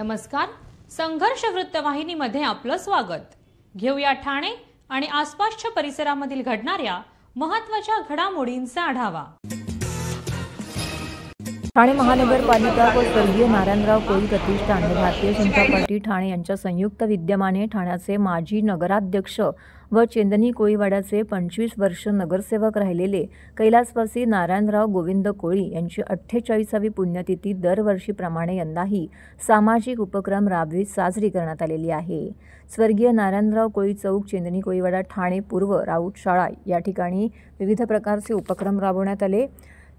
नमस्कार, संघर्ष वृत्तवाहिनीमध्ये आपलं स्वागत। घेऊया ठाणे आणि आसपासच्या परिसरामधील घडणाऱ्या महत्त्वाच्या घडामोडींचा आढावा। ठाणे महानगरपालिका व स्वर्गीय नारायणराव कोळी प्रतिष्ठान व भारतीय जनता पार्टी ठाणे यांच्या संयुक्त विद्यमाने ठाण्याचे माजी नगराध्यक्ष व चेंदनी कोळीवाड्याचे 25 वर्ष नगरसेवक राहिलेले कैलासवासी नारायणराव गोविंद कोळी यांची 48वी पुण्यतिथी दरवर्षीप्रमाणे यंदाही सामाजिक उपक्रम राबवित साजरी करण्यात आलेली आहे। स्वर्गीय नारायणराव कोळी चौक, चेंदनी कोळीवाडा, ठाणे पूर्व, राऊत शाळा या ठिकाणी विविध प्रकारचे उपक्रम राबवण्यात आले।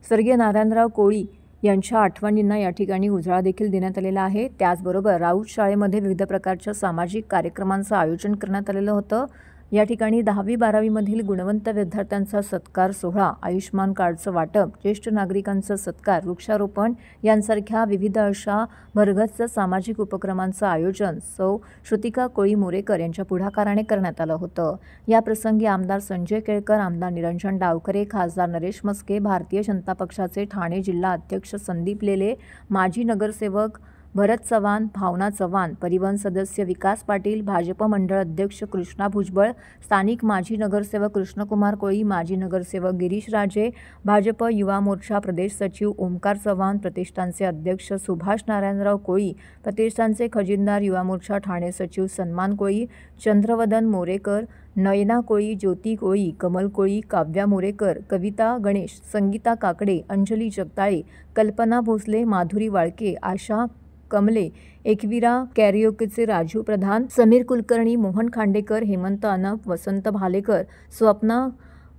स्वर्गीय नारायणराव कोळी यांच्या आठवणींना या ठिकाणी उजाळा देखील देण्यात आलेला आहे। त्याचबरोबर राऊत शाळेमध्ये विविध प्रकारच्या सामाजिक कार्यक्रमांचं आयोजन करण्यात आलेलं होतं। या ठिकाणी 10वी-12वी मधील गुणवंत विद्यार्थ्यांचा सत्कार सोहळा, आयुष्मान कार्डचं वाटप, ज्येष्ठ नागरिकांचा सत्कार, वृक्षारोपण यांसारख्या विविध अशा भरगच्च सामाजिक उपक्रमांचं आयोजन सौ श्रुतिका कोळी मोरेकर यांच्या पुढाकाराने करण्यात आलं होतं। या प्रसंगी आमदार संजय केळकर, आमदार निरंजन डावखरे, खासदार नरेश मस्के, भारतीय जनता पक्षाचे ठाणे जिल्हा अध्यक्ष संदीप लेले, माजी नगरसेवक भरत चव्हाण, भावना चव्हाण, परिवहन सदस्य विकास पाटील, भाजप मंडळ अध्यक्ष कृष्णा भुजबळ, स्थानिक माजी नगरसेवक कृष्णकुमार कोळी, माजी नगरसेवक गिरीश राजे, भाजप युवा मोर्चा प्रदेश सचिव ओमकार चव्हाण, प्रतिष्ठानचे अध्यक्ष सुभाष नारायणराव कोळी, प्रतिष्ठानचे खजिनदार युवा मोर्चा ठाणे सचिव सन्मान कोळी, चंद्रवदन मोरेकर, नयना कोळी, ज्योती कोळी, कमल कोळी, काव्या मोरेकर, कविता गणेश, संगीता काकडे, अंजली जगताळे, कल्पना भोसले, माधुरी वाळके, आशा कमले, एकविरा कॅरिओकेचे राजू प्रधान, समीर कुलकर्णी, मोहन खांडेकर, हेमंत अनप, वसंत भालेकर, स्वप्ना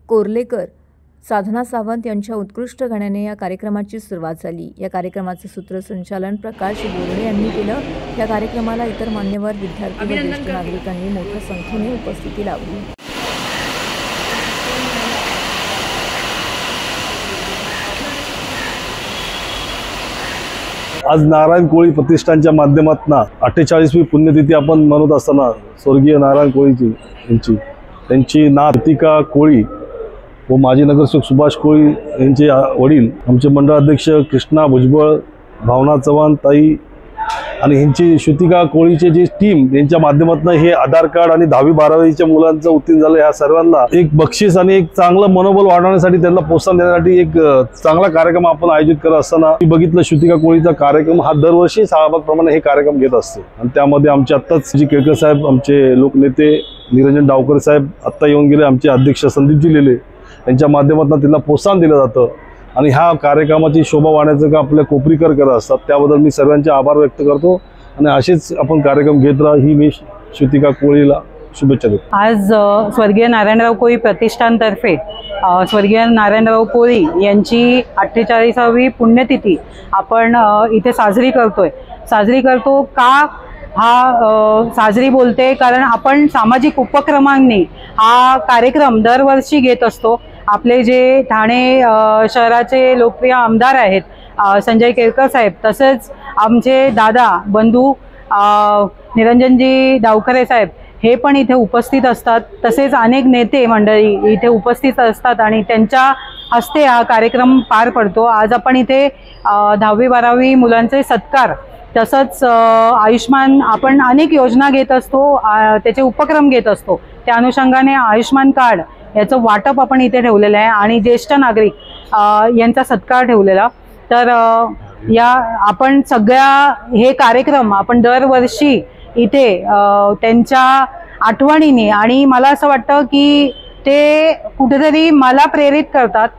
कोर्लेकर, साधना सावंत यांच्या उत्कृष्ट गाण्याने या कार्यक्रमाची सुरुवात झाली। या कार्यक्रमाचे सूत्रसंचालन प्रकाश बोर्डे यांनी केलं। या कार्यक्रमाला इतर मान्यवर, विद्यार्थी व ज्येष्ठ नागरिकांनी मोठ्या संख्येने उपस्थिती लावली। आज नारायण कोळी प्रतिष्ठानच्या माध्यमातून 48वी पुण्यतिथी आपण म्हणत असताना स्वर्गीय नारायण कोळीची त्यांची नात श्रुतिका कोळी व माजी नगरसेवक सुभाष कोळी यांचे वडील, आमचे मंडळ अध्यक्ष कृष्णा भुजबळ, भावना चव्हाण ताई आणि ह्यांची श्रुतिका कोळीची जी टीम यांच्या माध्यमातून हे आधार कार्ड आणि 10वी-12वीच्या मुलांचं उत्तीर्ण झालं, या सर्वांना एक बक्षीस आणि एक चांगलं मनोबल वाढवण्यासाठी, त्यांना प्रोत्साहन देण्यासाठी एक चांगला कार्यक्रम आपण आयोजित करत असताना मी बघितलं श्रुतिका कोळीचा कार्यक्रम हा दरवर्षी सालाबादप्रमाणे हे कार्यक्रम घेत असते। आणि त्यामध्ये आमचे आत्ताच जी केळकर साहेब, आमचे लोकनेते निरंजन डावकर साहेब आत्ता येऊन गेले, आमचे अध्यक्ष संदीपजी लेले यांच्या माध्यमातून त्यांना प्रोत्साहन दिलं जातं आणि ह्या कार्यक्रमाची शोभा वाढण्याचं काम आपल्या कोपरीकर करत असतात। त्याबद्दल मी सर्वांचे आभार व्यक्त करतो आणि असेच आपण कार्यक्रम घेत राहा ही मी श्रुतिका कोळीला शुभेच्छा देतो। आज स्वर्गीय नारायणराव कोळी प्रतिष्ठानतर्फे स्वर्गीय नारायणराव कोळी यांची 48वी पुण्यतिथी आपण इथे साजरी करतो का हा साजरी बोलते कारण आपण सामाजिक उपक्रमांनी हा कार्यक्रम दरवर्षी घेत असतो। आपले जे ठाणे शहराचे लोकप्रिय आमदार आहेत संजय केळकर साहेब, तसेच आमचे दादा बंधू निरंजनजी डावखरे साहेब हे पण इथे उपस्थित असतात। तसेच अनेक नेते मंडळी इथे उपस्थित असतात आणि त्यांच्या हस्ते हा कार्यक्रम पार पडतो। आज आपण इथे 10वी-12वी मुलांचे सत्कार, तसंच आयुष्मान, आपण अनेक योजना घेत असतो, त्याचे उपक्रम घेत असतो, त्या अनुषंगाने आयुष्मान कार्ड याचं वाटप आपण इथे ठेवलेलं आहे आणि ज्येष्ठ नागरिक यांचा सत्कार ठेवलेला। तर या आपण सगळ्या हे कार्यक्रम आपण दरवर्षी इथे त्यांच्या आठवणीने, आणि मला असं वाटतं की ते कुठेतरी मला प्रेरित करतात,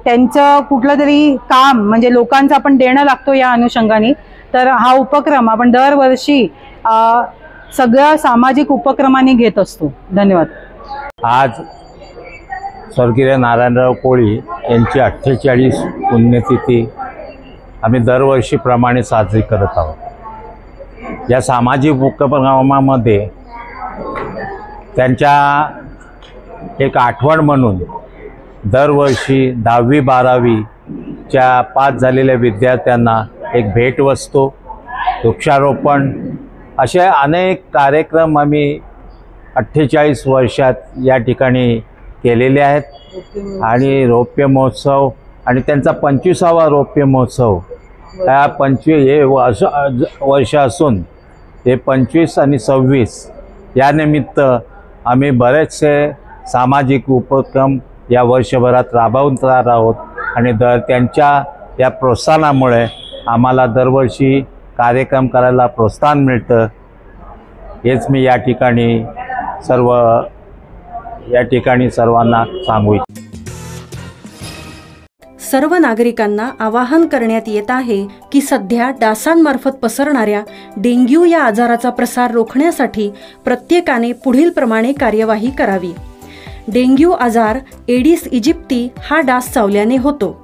त्यांचं कुठलं तरी काम म्हणजे लोकांचं आपण देणं लागतो या अनुषंगाने। तर हा उपक्रम आपण दरवर्षी सगळ्या सामाजिक उपक्रमांनी घेत असतो। धन्यवाद। आज स्वर्गीय नारायणराव कोळी यांची 48 पुण्यतिथी आम्ही दरवर्षीप्रमाणे साजरी करत आहोत। या सामाजिक उपक्रमामध्ये त्यांच्या एक आठवण म्हणून दरवर्षी 10वी-12वीच्या पास झालेल्या विद्यार्थ्यांना एक भेटवस्तू, वृक्षारोपण असे अनेक कार्यक्रम आम्ही 48 वर्षात या ठिकाणी केलेले आहेत। आणि रौप्य महोत्सव आणि त्यांचा 25वा रौप्य महोत्सव ह्या 25 वर्ष असून हे 25 आणि 26 या निमित्त आम्ही बरेचसे सामाजिक उपक्रम या वर्षभरात राबवत आहोत आणि त्यांच्या या प्रोत्साहनामुळे आम्हाला दरवर्षी कार्यक्रम करायला प्रोत्साहन मिळतं. हेच मी या ठिकाणी सर्वांना सांगू इच्छितो. सर्व नागरिकांना आवाहन करण्यात येत आहे की सध्या डासांमार्फत पसरणाऱ्या डेंग्यू या आजाराचा प्रसार रोखण्यासाठी प्रत्येकाने पुढीलप्रमाणे कार्यवाही करावी. डेंग्यू आजार एडिस इजिप्ती हा डास चावल्याने होतो.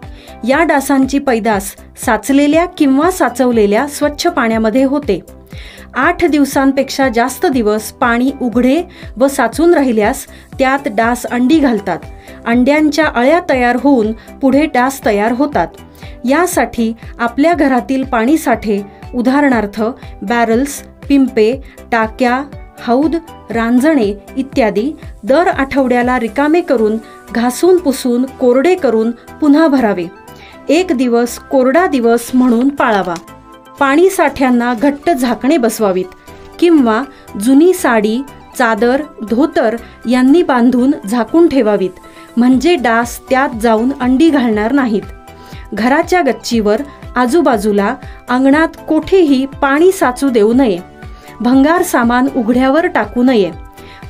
या डासांची पैदास साचलेल्या किंवा साचवलेल्या स्वच्छ पाण्यामध्ये होते. 8 दिवसांपेक्षा जास्त दिवस पाणी उघडे व साचून राहिल्यास त्यात डास अंडी घालतात. अंड्यांच्या अळ्या तयार होऊन पुढे डास तयार होतात. यासाठी आपल्या घरातील पाणी साठे उदाहरणार्थ बॅरल्स, पिंपे, टाक्या, हौद, रांजणे इत्यादी दर आठवड्याला रिकामे करून घासून पुसून कोरडे करून पुन्हा भरावे. 1 दिवस कोरडा दिवस म्हणून पाळावा. पाणी साठ्यांना घट्ट झाकणे बसवावीत किंवा जुनी साडी, चादर, धोतर यांनी बांधून झाकून ठेवावीत, म्हणजे डास त्यात जाऊन अंडी घालणार नाहीत. घराच्या गच्चीवर, आजूबाजूला, अंगणात कोठेही पाणी साचू देऊ नये. भंगार सामान उघड्यावर टाकू नये.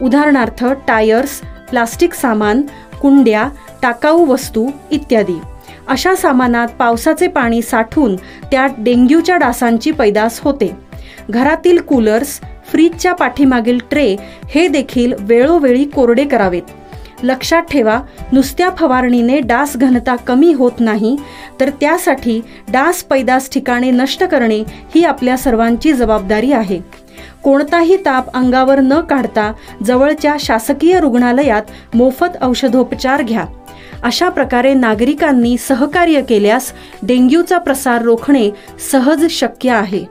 उदाहरणार्थ टायर्स, प्लास्टिक सामान, कुंड्या, टाकाऊ वस्तू इत्यादी. अशा सामानात पावसाचे पाणी साठून त्यात डेंग्यूच्या डासांची पैदास होते. घरातील कूलर्स, फ्रीजच्या पाठीमागील ट्रे हे देखील वेळोवेळी कोरडे करावेत. लक्षात ठेवा, नुसत्या फवारणीने डास घनता कमी होत नाही, तर त्यासाठी डास पैदास ठिकाणे नष्ट करणे ही आपल्या सर्वांची जबाबदारी आहे. कोणताही ताप अंगावर न काढता जवळच्या शासकीय रुग्णालयात मोफत औषधोपचार घ्या. अशा प्रकारे नागरिकांनी सहकार्य केल्यास डेंग्यूचा प्रसार रोखणे सहज शक्य आहे.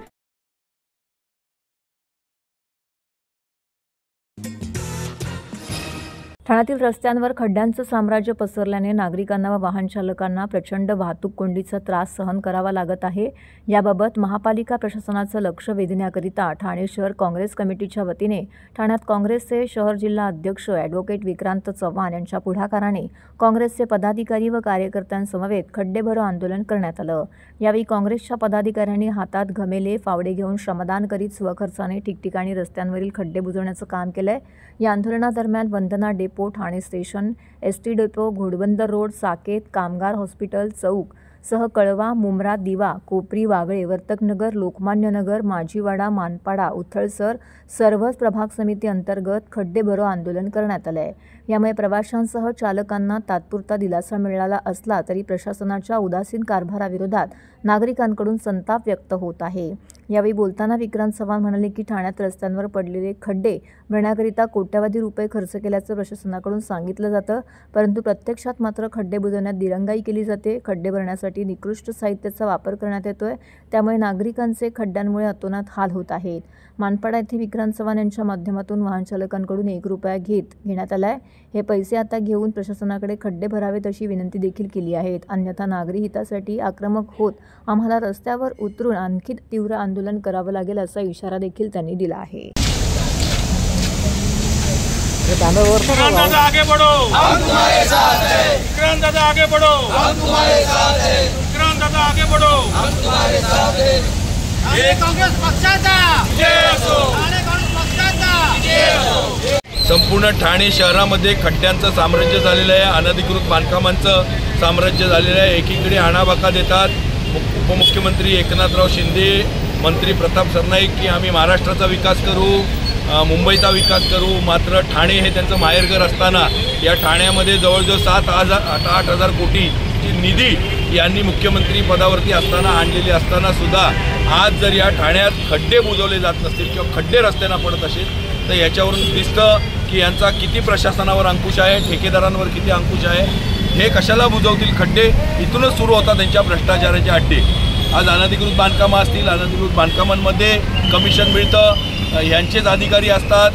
ठाण्यातील रस्त्यांवर खड्ड्यांचं साम्राज्य पसरल्याने नागरिकांना व वाहन चालकांना प्रचंड वाहतूक कोंडीचा त्रास सहन करावा लागत आहे. याबाबत महापालिका प्रशासनाचं लक्ष वेधण्याकरिता ठाणे शहर काँग्रेस कमिटीच्या वतीने ठाण्यात काँग्रेसचे शहर जिल्हा अध्यक्ष ॲडव्होकेट विक्रांत चव्हाण यांच्या पुढाकाराने काँग्रेसचे पदाधिकारी व कार्यकर्त्यांसमवेत खड्डे भरो आंदोलन करण्यात आलं. यावेळी काँग्रेसच्या पदाधिकाऱ्यांनी हातात घमेले, फावडे घेऊन श्रमदान करीत स्वखर्चाने ठिकठिकाणी रस्त्यांवरील खड्डे बुजवण्याचं काम केलंय. या आंदोलनादरम्यान Vandana depot, Thane station, ST depot, Ghodbunder road, Saket, Kamgar hospital चौक सह कळवा, मुंब्रा, दिवा, कोपरी, वागळे, वर्तकनगर, लोकमान्यनगर, माजीवाडा, मानपाडा, उथळसर सर्वच प्रभाग समिती अंतर्गत खड्डे भरो आंदोलन करण्यात आले आहे. यामुळे प्रवाशांसह चालकांना तात्पुरता दिलासा मिळाला असला तरी प्रशासनाच्या उदासीन कारभाराविरोधात नागरिकांकडून संताप व्यक्त होत आहे. यावेळी बोलताना विक्रांत चव्हाण म्हणाले की ठाण्यात रस्त्यांवर पडलेले खड्डे भरण्याकरिता कोट्यवधी रुपये खर्च केल्याचं प्रशासनाकडून सांगितलं जातं, परंतु प्रत्यक्षात मात्र खड्डे बुजवण्यात दिरंगाई केली जाते. खड्डे भरण्यासाठी निकृष्ट साहित्याचा वापर करण्यात येतोय, त्यामुळे नागरिकांचे खड्ड्यांमुळे अतोनात हाल होत आहेत. मानपाडा येथे विक्रांत चव्हाण यांच्या माध्यमातून वाहन चालकांकडून 1 रुपया घेण्यात आलाय. हे पैसे आता घेऊन प्रशासनाकडे खड्डे भरावेत अशी विनंती देखील केली आहे. अन्यथा नागरी हितासाठी आक्रमक होत आम्हाला रस्त्यावर उतरून आणखी तीव्र आंदोलन करावं लागेल असा इशारा देखील त्यांनी दिला आहे. आगे बढ़ो, हम तुम्हारे साथ हैं. विक्रांत दादा आगे बढ़ो, हम तुम्हारे साथ हैं. विक्रांत दादा आगे बढ़ो, हम तुम्हारे साथ हैं. ठाणे काँग्रेस पक्षाचा विजय असो. ठाणे काँग्रेस पक्षाचा विजय असो. संपूर्ण ठाणे शहरामध्ये खड्ड्यांचं साम्राज्य झालेलं आहे, अनधिकृत बांधकामांचं साम्राज्य झालेलं आहे. एकीकडे आणाबाका देतात उपमुख्यमंत्री एकनाथराव शिंदे, मंत्री प्रताप सरनाईक की आम्ही महाराष्ट्राचा विकास करू, मुंबईचा विकास करू. मात्र ठाणे हे त्यांचं माहेरघर असताना या ठाण्यामध्ये जवळजवळ 7,000-8,000 कोटीची निधी यांनी मुख्यमंत्री पदावरती असताना आणलेली असताना सुद्धा आज जर या ठाण्यात खड्डे बुजवले जात नसतील किंवा खड्डे रस्त्यांना पडत असेल तर याच्यावरून दिसतं की यांचा किती प्रशासनावर अंकुश आहे, ठेकेदारांवर किती अंकुश आहे. हे कशाला बुजवतील खड्डे? इथूनच सुरू होतात त्यांच्या भ्रष्टाचाराचे अड्डे. आज अनधिकृत बांधकामं असतील, अनधिकृत बांधकामांमध्ये कमिशन मिळतं, यांचेच अधिकारी असतात,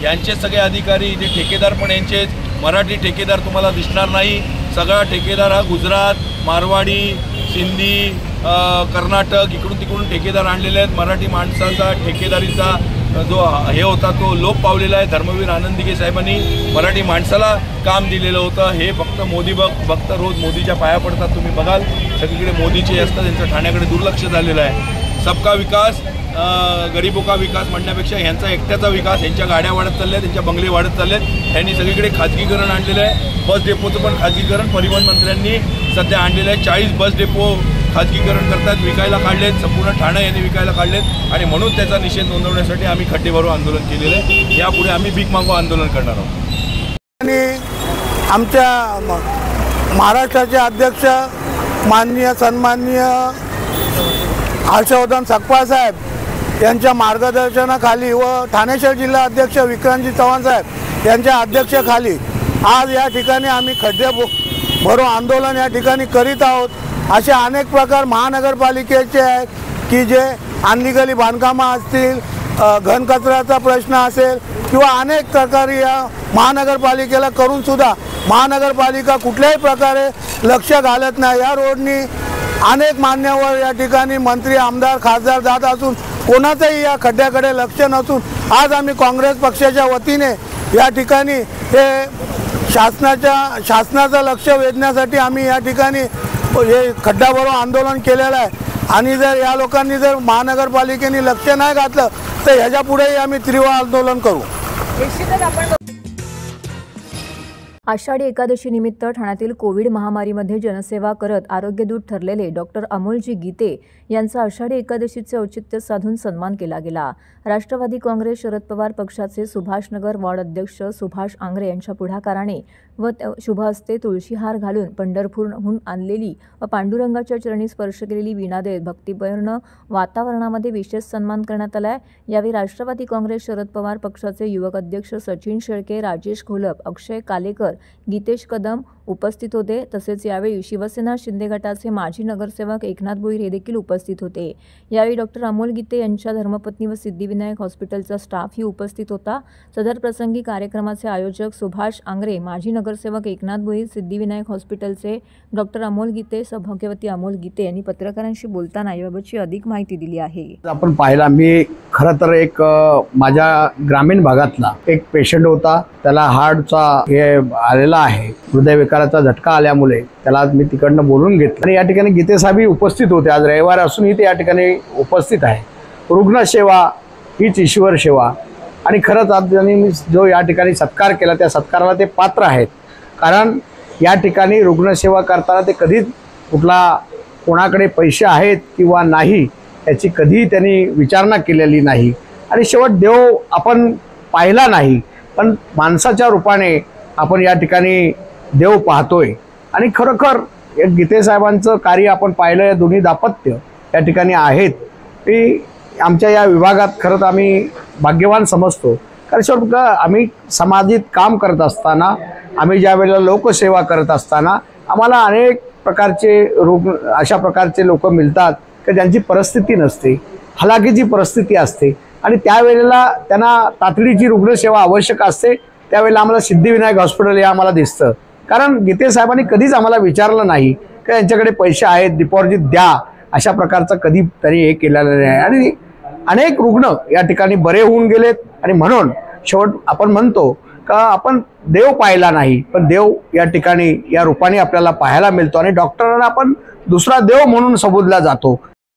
यांचे सगळे अधिकारी इथे ठेकेदार पण यांचेच. मराठी ठेकेदार तुम्हाला दिसणार नाही. सगळा ठेकेदार हा गुजरात, मारवाडी, सिंधी, कर्नाटक इकडून तिकडून ठेकेदार आणलेले आहेत. मराठी माणसाचा ठेकेदारीचा जो हे होता तो लोप पावलेला आहे. धर्मवीर आनंदीगे साहेबांनी मराठी माणसाला काम दिलेलं होतं. हे फक्त मोदी भक्त रोज मोदीच्या पाया पडतात. तुम्ही बघाल सगळीकडे मोदीचे असतात, त्यांचं ठाण्याकडे दुर्लक्ष झालेलं आहे. सबका विकास गरीबों का विकास म्हणण्यापेक्षा ह्यांचा एकट्याचा विकास, ह्यांच्या गाड्या वाढत चालल्या आहेत, त्यांच्या बंगले वाढत चालले आहेत. ह्यांनी सगळीकडे खाजगीकरण आणलेलं आहे. बस डेपोचं पण खाजगीकरण परिवहन मंत्र्यांनी सध्या आणलेलं आहे. 40 बस डेपो खाजगीकरण करतात, विकायला काढलेत. संपूर्ण ठाणे यांनी विकायला काढलेत आणि म्हणून त्याचा निषेध नोंदवण्यासाठी आम्ही खड्डे भरो आंदोलन केलेलं आहे. यापुढे आम्ही भीक मागो आंदोलन करणार आहोत. आणि आमच्या महाराष्ट्राचे अध्यक्ष माननीय सन्माननीय हर्षवर्धन सकपाळ साहेब यांच्या मार्गदर्शनाखाली व ठाणे शहर जिल्हा अध्यक्ष विक्रांतजी चव्हाण साहेब यांच्या अध्यक्षतेखाली आज या ठिकाणी आम्ही खड्डे भरो आंदोलन या ठिकाणी करीत आहोत. असे अनेक प्रकार महानगरपालिकेचे आहेत की जे अनलिगली बांधकामं असतील, घनकचऱ्याचा प्रश्न असेल किंवा अनेक प्रकारे या महानगरपालिकेला करूनसुद्धा महानगरपालिका कुठल्याही प्रकारे लक्ष घालत नाही. या रोडनी अनेक मान्यवर या ठिकाणी मंत्री आमदार खासदार जात असून कोणाचंही या खड्ड्याकडे लक्ष नसून आज आम्ही काँग्रेस पक्षाच्या वतीने या ठिकाणी हे शासनाचं लक्ष वेधण्यासाठी आम्ही या ठिकाणी हे खड्डा भरो आंदोलन केलेलं आहे. आणि जर या लोकांनी जर महानगरपालिकेने लक्ष नाही घातलं तर ह्याच्या पुढेही आम्ही तीव्र आंदोलन करू. आषाढी एकादशी निमित्त ठाण्यातील कोविड महामारीमध्ये जनसेवा करत आरोग्यदूत ठरलेले डॉक्टर अमोलजी गीते यांचा आषाढी एकादशीचे औचित्य साधून सन्मान केला गेला. राष्ट्रवादी काँग्रेस शरद पवार पक्षाचे सुभाषनगर वॉर्ड अध्यक्ष सुभाष आंग्रे यांच्या पुढाकाराने व शुभहस्ते तुळशीहार घालून पंढरपूरहून आणलेली व पांडुरंगाच्या चरणी स्पर्श केलेली वीणा देत भक्तिपूर्ण वातावरणामध्ये विशेष सन्मान करण्यात आला. यावेळी राष्ट्रवादी काँग्रेस शरद पवार पक्षाचे युवक अध्यक्ष सचिन शेळके, राजेश घोलप, अक्षय कालेकर, गीतेश कदम उपस्थित होते. तसेच यावेळी शिवसेना शिंदे गटाचे माजी नगरसेवक एकनाथ भोईर हे देखील उपस्थित होते. यावेळी डॉक्टर अमोल गीते यांच्या धर्मपत्नी व सिद्धिविनायक हॉस्पिटलचा स्टाफही उपस्थित होता. सदर प्रसंगी कार्यक्रमाचे आयोजक सुभाष आंग्रे, माजी नगरसेवक एकनाथ भोईर, सिद्धिविनायक हॉस्पिटलचे डॉक्टर अमोल गीते, सौभाग्यवती अमोल गीते यांनी पत्रकारांशी बोलताना याबाबतची अधिक माहिती दिली आहे. आपण पाहिला, मी खरं तर एक माझ्या ग्रामीण भागातला एक पेशंट होता. त्याला हार्टचा हे आलेला आहे, हृदयविकाराचा झटका आल्यामुळे त्याला मी तिकडनं बोलून घेतलं आणि या ठिकाणी गीते साहेबही उपस्थित होते. आज रविवार असूनही ते या ठिकाणी उपस्थित आहे. रुग्णसेवा हीच ईश्वर सेवा आणि खरंच आज त्यांनी जो या ठिकाणी सत्कार केला त्या सत्काराला ते पात्र आहेत. कारण या ठिकाणी रुग्णसेवा करताना ते कधीच कोणाकडे पैसे आहेत किंवा नाही याची कधीही त्यांनी विचारणा केलेली नाही. आणि शेवट देव आपण पाहिला नाही, पण माणसाच्या रूपाने आपण या ठिकाणी देव पाहतोय. आणि खरोखर गीते साहेबांचं कार्य आपण पाहिलं. या दोन्ही दाम्पत्य या ठिकाणी आहेत ते आमच्या या विभागात खरंच आम्ही भाग्यवान समजतो. कारण शेवट आम्ही समाजिक काम करत असताना, आम्ही ज्या वेळेला लोकसेवा करत असताना आम्हाला अनेक प्रकारचे अशा प्रकारचे लोक मिळतात की ज्यांची परिस्थिती नसते, हलाखीची परिस्थिती असते आणि त्यावेळेला त्यांना तातडीची रुग्णसेवा आवश्यक असते. त्यावेळेला आम्हाला सिद्धिविनायक हॉस्पिटल हे आम्हाला दिसतं. कारण गीते साहेबांनी कधीच आम्हाला विचारलं नाही की यांच्याकडे पैसे आहेत, डिपॉझिट द्या, अशा प्रकारचं कधी तरी हे केलेलं नाही. आणि अनेक रुग्ण या ठिकाणी बरे होऊन गेलेत. आणि म्हणून शेवट आपण म्हणतो का आपण देव पाहिला नाही, पण देव या ठिकाणी या रूपाने आपल्याला पाहायला मिळतो आणि डॉक्टरांना आपण दुसरा देव म्हणून संबोधला जातो.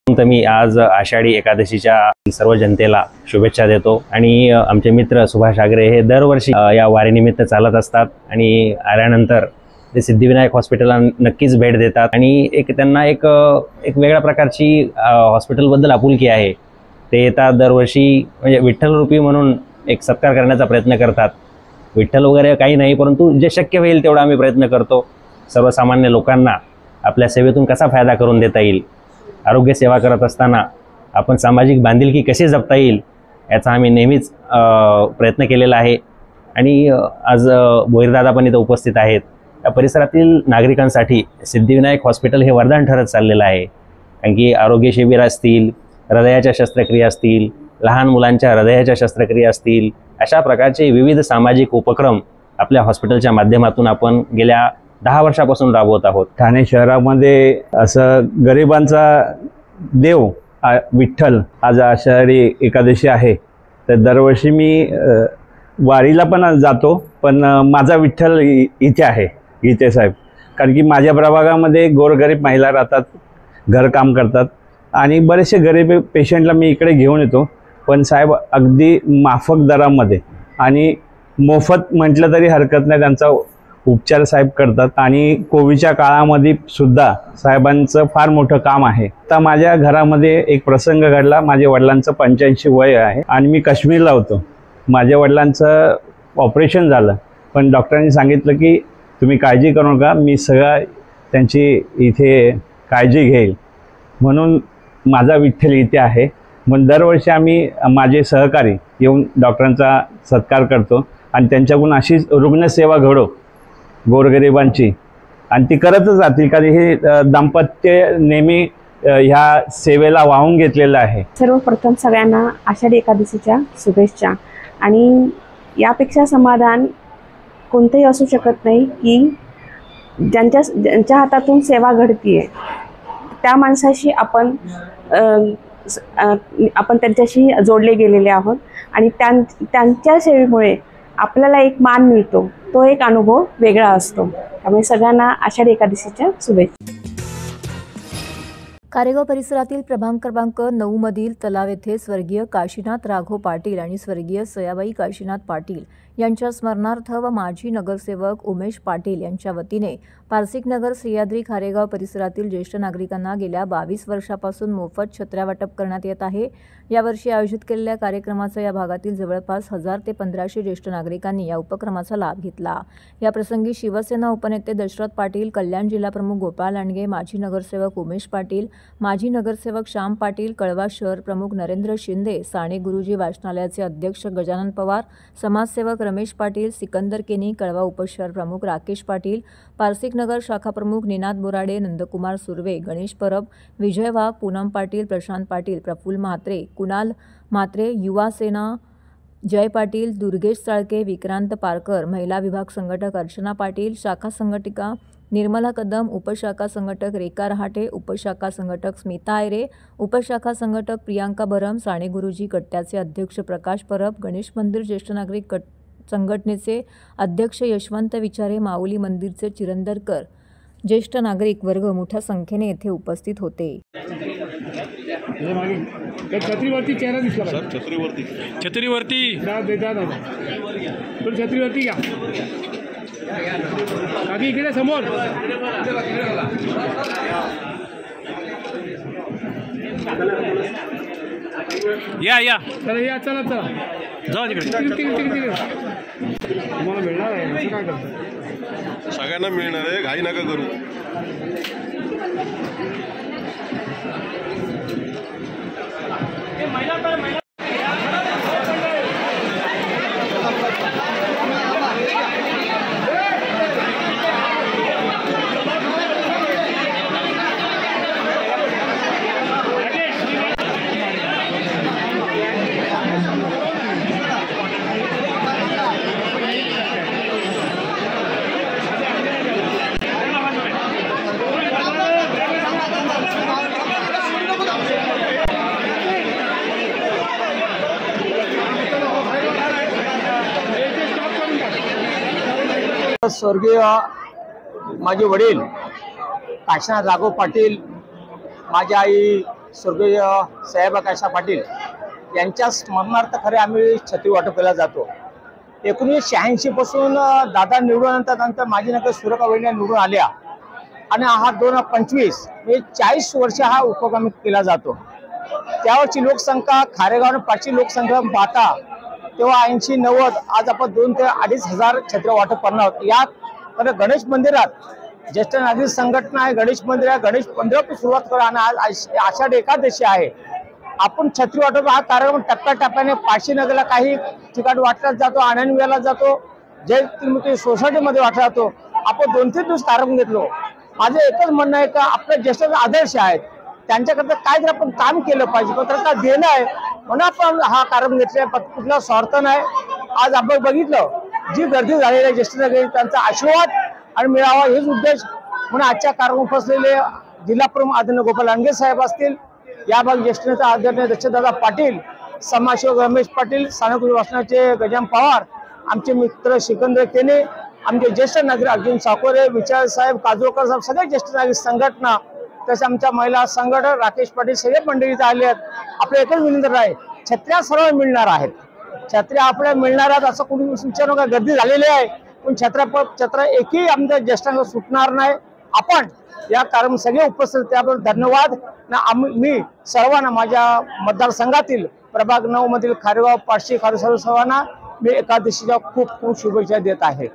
तर मी आज आषाढी एकादशीच्या सर्व जनतेला शुभेच्छा देतो. आणि आमचे मित्र सुभाष आंग्रे हे दरवर्षी या वारीनिमित्त चालत असतात आणि आल्यानंतर ते सिद्धिविनायक हॉस्पिटलला नक्कीच भेट देतात आणि त्यांना एक वेगळ्या प्रकारची हॉस्पिटलबद्दल आपुलकी आहे. ते येतात दरवर्षी, म्हणजे विठ्ठल रूपी म्हणून एक सत्कार करण्याचा प्रयत्न करतात. विठ्ठल वगैरे काही नाही, परंतु जे शक्य होईल तेवढा आम्ही प्रयत्न करतो. सर्वसामान्य लोकांना आपल्या सेवेतून कसा फायदा करून देता येईल, आरोग्य सेवा करत असताना आपण सामाजिक बांधिलकी कशी जपता येईल याचा आम्ही नेहमीच प्रयत्न केलेला आहे. आणि आज भोईरदादा पण इथं उपस्थित आहेत. या परिसरातील नागरिकांसाठी सिद्धिविनायक हॉस्पिटल हे वरदान ठरत चाललेलं आहे. कारण की आरोग्य शिबिर असतील, हृदयाच्या शस्त्रक्रिया असतील, लहान मुलांच्या हृदयाच्या शस्त्रक्रिया असतील, अशा प्रकारचे विविध सामाजिक उपक्रम आपल्या हॉस्पिटलच्या माध्यमातून आपण गेल्या 10 वर्षापासून राबवत आहोत. ठाणे शहरामध्ये असं गरिबांचा देव विठ्ठल आज आषाढी एकादशी आहे, तर दरवर्षी मी वारीला पण जातो, पण माझा विठ्ठल इथे आहे गीते साहेब. कारण की माझ्या प्रभागामध्ये गोरगरीब महिला राहतात, घरकाम करतात आणि बरेचसे गरीब पेशंटला मी इकडे घेऊन येतो. पण साहेब अगदी माफक दरामध्ये आणि मोफत म्हटलं तरी हरकत नाही त्यांचा उपचार साहेब करतात. आणि कोविडच्या काळामध्ये सुद्धा साहेबांचं फार मोठं काम आहे. आता माझ्या घरामध्ये एक प्रसंग घडला. माझ्या वडिलांचं 85 वय आहे आणि मी काश्मीरला होतो. माझ्या वडिलांचं ऑपरेशन झालं, पण डॉक्टरांनी सांगितलं की तुम्ही काळजी करू नका, मी सगळं त्यांची इथे काळजी घेईल. म्हणून माझा विठ्ठल इथे आहे. मग दरवर्षी आम्ही माझे सहकारी येऊन डॉक्टरांचा सत्कार करतो आणि त्यांच्याकडून अशीच रुग्णसेवा घडो गोरगरिबांची, आणि ती करतच राहतील. कारण हे दाम्पत्य नेहमी ह्या सेवेला वाहून घेतलेलं आहे. सर्वप्रथम सगळ्यांना आषाढी एकादशीच्या शुभेच्छा. आणि यापेक्षा समाधान कोणतंही असू शकत नाही की ज्यांच्या हातातून सेवा घडतीये त्या माणसाशी आपण त्यांच्याशी जोडले गेलेले आहोत आणि त्यांच्या सेवेमुळे आपल्याला एक मान मिळतो. तो एक अनुभव वेगळा असतो. त्यामुळे सगळ्यांना आषाढी एकादशीच्या शुभेच्छा. कारेगाव परिसरातील प्रभाग क्रमांक 9 मधील तलाव येथे स्वर्गीय काशीनाथ राघव पाटील आणि स्वर्गीय सयाबाई काशीनाथ पाटील यांच्या स्मरणार्थ व माजी नगरसेवक उमेश पाटील यांच्या वतीने पारसिक नगर सह्याद्री खारेगाव परिसरातील ज्येष्ठ नागरिकांना गेल्या 22 वर्षापासून मोफत छत्र्या वाटप करण्यात येत आहे. यावर्षी आयोजित केलेल्या कार्यक्रमाचा या भागातील जवळपास 1000 ते 1500 ज्येष्ठ नागरिकांनी या उपक्रमाचा लाभ घेतला. या प्रसंगी शिवसेना उपनेते दशरथ पाटील, कल्याण जिल्हाप्रमुख गोपाळ लांडगे, माजी नगरसेवक उमेश पाटील, माजी नगरसेवक श्याम पाटील, कळवा शहर प्रमुख नरेंद्र शिंदे, साणे गुरुजी वाचनालयाचे अध्यक्ष गजानन पवार, समाजसेवक रमेश पाटील, सिकंदर केनी, कळवा उपशहर प्रमुख राकेश पाटील, पारसिक नगर शाखा प्रमुख निनाद बोराडे, नंदकुमार सुर्वे, गणेश परब, विजय वाघ, पूनम पाटील, प्रशांत पाटील, प्रफुल्ल म्हात्रे, कुणाल म्हात्रे, युवा सेना जय पाटील, दुर्गेश चाळके, विक्रांत पारकर, महिला विभाग संघटक अर्चना पाटील, शाखा संघटिका निर्मला कदम, उपशाखा संघटक रेखा रहाटे, उपशाखा संघटक स्मिता आयरे, उपशाखा संघटक प्रियांका बरम, साणे गुरुजी कट्ट्याचे अध्यक्ष प्रकाश परब, गणेश मंदिर ज्येष्ठ नागरिक संघटनेचे अध्यक्ष यशवंत विचारे, माऊली मंदिरचे चिरंदरकर ज्येष्ठ नागरिक वर्ग मोठ्या संख्येने येथे उपस्थित होते. छत्रीवरती चेहरा दिसला पाहिजे. छत्रीवरती छत्रीवरती घ्या काकी, इकडे समोर या चला या चला जा तिकडे. तुम्हाला मिळणार आहे असं काय करतो? सगळ्यांना मिळणार आहे, घाई नका करू. स्वर्गीय माझे वडील काशीनाथ राघव पाटील, माझी आई स्वर्गीय सयाबाई काशीनाथ पाटील यांच्या स्मरणार्थ खरे आम्ही छत्री वाटप केला जातो. 1986 पासून दादा निवडून नंतर माझी नगर सुरेखा वहिनी निवडून आल्या आणि हा 2025 म्हणजे 40 वर्ष हा उपक्रम केला जातो. त्यावरची लोकसंख्या खारेगाव पाचवी लोकसंख्या पाहता तेव्हा 80-90 आज आपण 2 ते 2.5 हजार छत्र्या वाटप करणार आहोत. यात गणेश मंदिरात ज्येष्ठ नागरिक संघटना आहे, गणेश मंदिर आहे, गणेश मंदिरापासून सुरुवात करा आणि आज आषाढी एकादशी आहे. आपण छत्री वाटप हा कार्यक्रम टप्प्याटप्प्याने पाचवी नगरला काही ठिकाणी वाटला जातो, आनंदविहारला जातो, जय त्रिमूर्ती सोसायटीमध्ये वाटला जातो. आपण 2-3 दिवस कार्यक्रम घेतलो. माझं एकच म्हणणं आहे का आपले ज्येष्ठ आदर्श आहेत त्यांच्याकरता काय जर आपण काम केलं पाहिजे, पत्रकार देणं आहे म्हणून आपण हा कार्यक्रम घेतला. कुठला स्वार्थ नाही. आज आपण बघितलं जी गर्दी झालेली आहे ज्येष्ठ नागरिक त्यांचा आशीर्वाद आणि मिळावा हेच उद्देश म्हणून आजच्या कार्यक्रम उपस्थितलेले जिल्हा प्रमुख आदरणीय गोपाल लांडगे साहेब असतील, या भाग ज्येष्ठ नेता आदरणीय दक्षदादा पाटील, समाजसेवक रमेश पाटील, स्थानिक वासनाचे गजाम पवार, आमचे मित्र सिकंदर केने, आमचे ज्येष्ठ नागरिक अर्जुन साकोरे, विचार साहेब, काजोळकर साहेब, सगळे ज्येष्ठ नागरिक संघटना, तसे आमच्या महिला संघटक राकेश पाटील, सगळे मंडळी इथे आले आहेत. आपलं एकच विनंती आहे, छत्र्या सर्व मिळणार आहेत, छत्र्या आपल्या मिळणार आहेत असं कोणी विचार नका. गर्दी झालेली आहे पण छत्र्या एकही आमच्या ज्येष्ठांना सुटणार नाही. आपण या कार्यक्रम सगळे उपस्थित त्याबद्दल धन्यवाद. मी सर्वांना माझ्या मतदारसंघातील प्रभाग 9 मधील खारेगाव पाचशे सर्वांना मी एकादशीच्या खूप खूप शुभेच्छा देत आहे.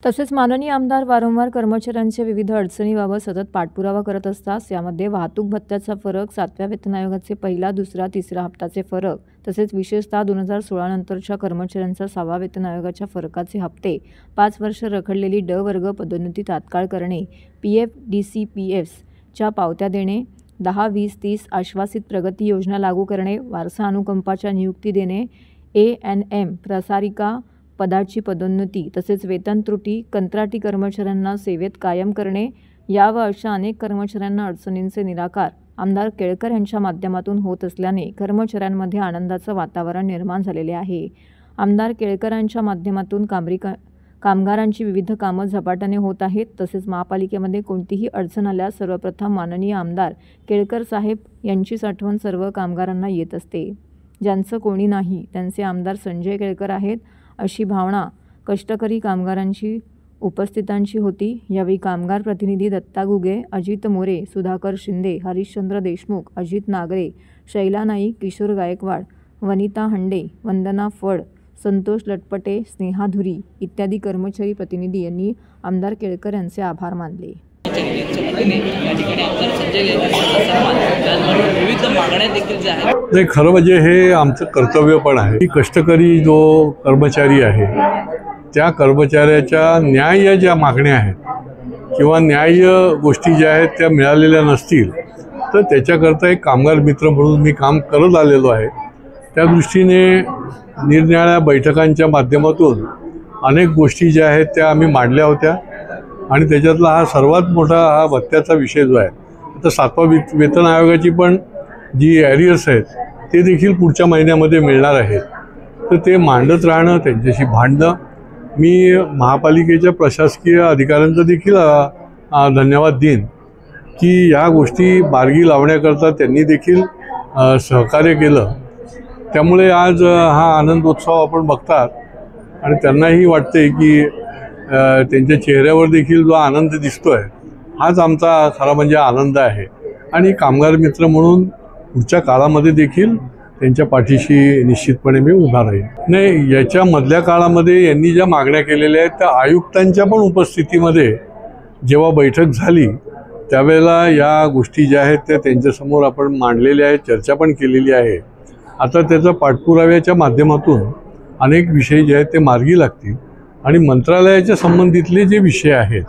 तसेच माननीय आमदार वारंवार कर्मचाऱ्यांच्या विविध अडचणीबाबत सतत पाठपुरावा करत असतात. यामध्ये वाहतूक भत्त्याचा फरक, 7व्या वेतन आयोगाचे पहिला, दुसरा, तिसरा हप्त्याचे फरक, तसेच विशेषतः 2016 नंतरच्या कर्मचाऱ्यांचा 6व्या वेतन आयोगाच्या फरकाचे हप्ते, 5 वर्ष रखडलेली ड वर्ग पदोन्नती तात्काळ करणे, PF DCPFच्या पावत्या देणे, 10, 20, 30 आश्वासित प्रगती योजना लागू करणे, वारसा अनुकंपाच्या नियुक्ती देणे, ANM प्रसारिका पदाची पदोन्नती, तसेच वेतन त्रुटी, कंत्राटी कर्मचाऱ्यांना सेवेत कायम करणे, या व अशा अनेक कर्मचाऱ्यांना अडचणींचे निराकार आमदार केळकर यांच्या माध्यमातून होत असल्याने कर्मचाऱ्यांमध्ये आनंदाचं वातावरण निर्माण झालेले आहे. आमदार केळकरांच्या माध्यमातून कामगारांची विविध कामं झपाट्याने होत आहेत. तसेच महापालिकेमध्ये कोणतीही अडचण आल्यास सर्वप्रथम माननीय आमदार केळकर साहेब यांचीच आठवण सर्व कामगारांना येत असते. ज्यांचं कोणी नाही त्यांचे आमदार संजय केळकर आहेत, अशी भावना कष्टकरी कामगारांची उपस्थितांची होती. यावेळी कामगार प्रतिनिधी दत्ता गुगे, अजित मोरे, सुधाकर शिंदे, हरिश्चंद्र देशमुख, अजित नागरे, शैला नाईक, किशोर गायकवाड, वनिता हंडे, वंदना फड, संतोष लटपटे, स्नेहा धुरी इत्यादी कर्मचारी प्रतिनिधी यांनी आमदार केळकर यांचे आभार मानले. नाही, खरं म्हणजे हे आमचं कर्तव्य पण आहे की कष्टकरी जो कर्मचारी आहे त्या कर्मचाऱ्याच्या न्याय्य ज्या मागण्या आहेत किंवा न्याय्य गोष्टी ज्या आहेत त्या मिळालेल्या नसतील तर त्याच्याकरता एक कामगार मित्र म्हणून मी काम करत आलेलो आहे. त्या दृष्टीने निरनिराळ्या बैठकांच्या माध्यमातून अनेक गोष्टी ज्या आहेत त्या आम्ही मांडल्या होत्या आणि त्याच्यातला हा सर्वात मोठा हा भत्त्याचा विषय जो आहे. आता 7व्या वेतन आयोगाची पण जी ॲरियर्स आहेत ते देखील पुढच्या महिन्यामध्ये मिळणार आहेत. तर ते मांडत राहणं, त्यांच्याशी भांडणं, मी महापालिकेच्या प्रशासकीय अधिकाऱ्यांचा देखील धन्यवाद देईन की या गोष्टी मार्गी लावण्याकरता त्यांनी देखील सहकार्य केलं. त्यामुळे आज हा आनंदोत्सव आपण बघतात आणि त्यांनाही वाटते की त्यांच्या चेहऱ्यावर देखील जो आनंद दिसतो आहे हाच आमचा खरा म्हणजे आनंद आहे. आणि कामगार मित्र म्हणून पुढच्या काळामध्ये देखील त्यांच्या पाठीशी निश्चितपणे मी उभा राहील. नाही, याच्या मधल्या काळामध्ये यांनी ज्या मागण्या केलेल्या आहेत त्या आयुक्तांच्या पण उपस्थितीमध्ये जेव्हा बैठक झाली त्यावेळेला या गोष्टी ज्या आहेत त्या त्यांच्यासमोर आपण मांडलेल्या आहेत, चर्चा पण केलेली आहे. आता त्याचा पाठपुराव्याच्या माध्यमातून अनेक विषय जे आहेत ते मार्गी लागतील आणि मंत्रालयाच्या संबंधितले जे विषय आहेत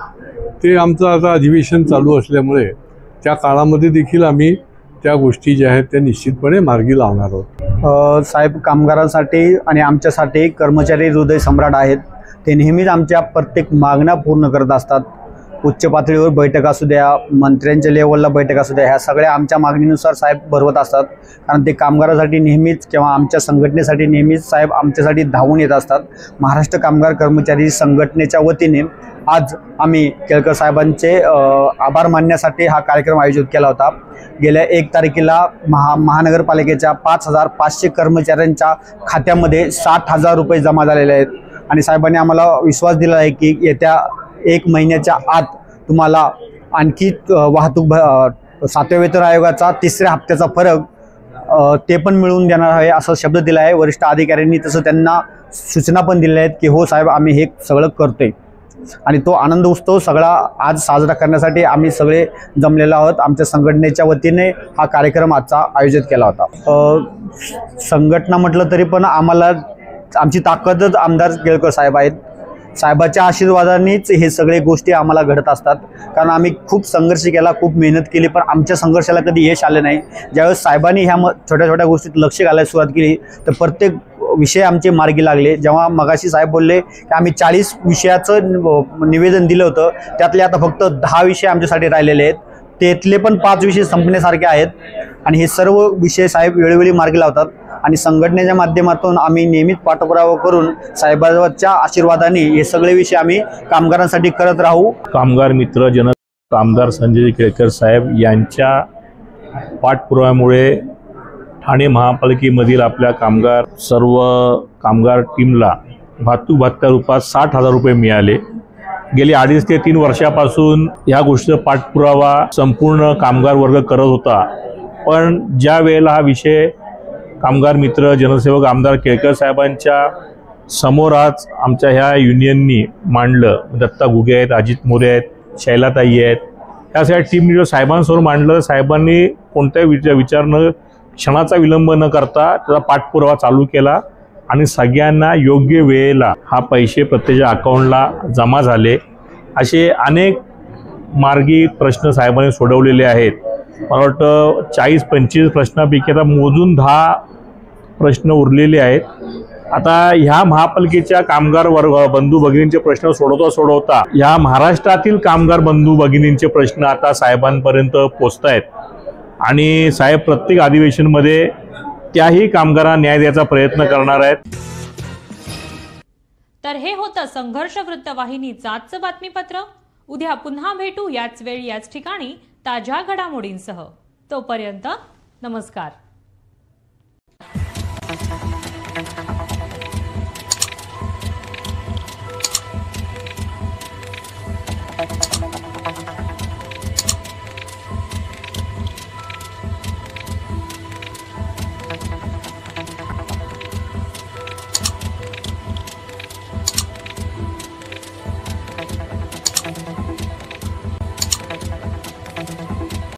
ते आमचं आता अधिवेशन चालू असल्यामुळे त्या काळामध्ये देखील आम्ही त्या गोष्टी ज्या आहेत त्या निश्चितपणे मार्गी लावणार आहोत. साहेब कामगारांसाठी आणि आमच्यासाठी कर्मचारी हृदय सम्राट आहेत. ते नेहमीच आमच्या प्रत्येक मागण्या पूर्ण करत असतात. उच्च पातळीवर बैठक असू द्या, मंत्र्यांच्या लेवलला बैठक असू द्या, ह्या सगळ्या आमच्या मागणीनुसार साहेब भरवत असतात. कारण ते कामगारासाठी नेहमीच किंवा आमच्या संघटनेसाठी नेहमीच साहेब आमच्यासाठी धावून येत असतात. महाराष्ट्र कामगार कर्मचारी संघटनेच्या वतीने आज आम्ही केळकर साहेबांचे आभार मानण्यासाठी हा कार्यक्रम आयोजित केला होता. गेल्या 1 तारखेला महानगरपालिकेच्या 5,500 कर्मचाऱ्यांच्या खात्यामध्ये 60,000 रुपये जमा झालेले आहेत आणि साहेबांनी आम्हाला विश्वास दिला आहे की येत्या 1 महिन्याच्या आत तुम्हाला आणखी वाहतूक 7व्या वेतन आयोगाचा 3ऱ्या हप्त्याचा फरक ते पण मिळवून देणार आहे असा शब्द दिला आहे वरिष्ठ अधिकाऱ्यांनी. तसं त्यांना सूचना पण दिल्या आहेत की हो साहेब आम्ही हे सगळं करतोय आणि तो आनंद उत्सव सगळा आज साजरा करण्यासाठी आम्ही सगळे जमलेलो आहोत. आमच्या संघटनेच्या वतीने हा कार्यक्रम आजचा आयोजित केला होता. संघटना म्हटलं तरी पण आम्हाला आमची ताकदच आमदार केळकर साहेब आहेत. साहेबाच्या आशीर्वादानेच हे सगळे गोष्टी आम्हाला घडत असतात. कारण आम्ही खूप संघर्ष केला, खूप मेहनत केली, पण आमच्या संघर्षाला कधी यश आलं नाही. ज्यावेळेस साहेबांनी ह्या छोट्या छोट्या गोष्टीत लक्ष घालायला सुरुवात केली तर प्रत्येक विषय आमचे मार्गी लागले. जेव्हा मगाशी साहेब बोलले की आम्ही 40 विषयाचं निवेदन दिलं होतं, त्यातले आता फक्त 10 विषय आमच्यासाठी राहिलेले आहेत. त्यातले पण 5 विषय संपण्यासारखे आहेत आणि हे सर्व विषय साहेब वेळोवेळी मार्गी लावतात आणि संघटनेच्या माध्यमातून आम्ही नेहमीच पाठपुरावा करून साहेबांच्या आशीर्वादाने हे सगळे विषय आम्ही कामगारांसाठी करत राहू. कामगार मित्र आमदार संजय केळकर साहेब यांच्या पाठपुराव्यामुळे ठाणे महापालिकेमधील आपल्या सर्व कामगार टीमला वाहतूक भत्त्या रूपात 60,000 रुपये मिळाले. गेली 2.5 ते 3 वर्षापासून ह्या गोष्टीचा पाठपुरावा संपूर्ण कामगार वर्ग करत होता. पण ज्या वेळेला हा विषय कामगार मित्र जनसेवक आमदार केळकर साहेबांच्या समोर आज आमच्या ह्या युनियननी मांडलं, दत्ता घुगे आहेत, अजित मोरे आहेत, शैलाताई आहेत, ह्या सगळ्या टीम लीडर साहेबांसमोर मांडलं. साहेबांनी कोणत्याही विचार न क्षणाचा विलंब न करता त्याचा पाठपुरावा चालू केला आणि सगळ्यांना योग्य वेळेला हा पैसे प्रत्येकाच्या अकाउंटला जमा झाले. असे अनेक मार्गी प्रश्न साहेबांनी सोडवलेले आहेत. मला वाटतं 40-25 प्रश्नापैकी आता मोजून 10 प्रश्न उरलेले आहेत. आता ह्या महापालिकेच्या कामगार वर्ग बंधू भगिनींचे प्रश्न सोडवता ह्या महाराष्ट्रातील कामगार बंधू भगिनींचे प्रश्न आता साहेबांपर्यंत पोचत आहेत आणि साहेब प्रत्येक अधिवेशनमध्ये त्याही कामगारांना न्याय द्यायचा प्रयत्न करणार आहेत. तर हे होतं संघर्ष वृत्तवाहिनीचं आजचं बातमीपत्र. उद्या पुन्हा भेटू याच वेळी याच ठिकाणी ताज्या घडामोडींसह. तोपर्यंत नमस्कार.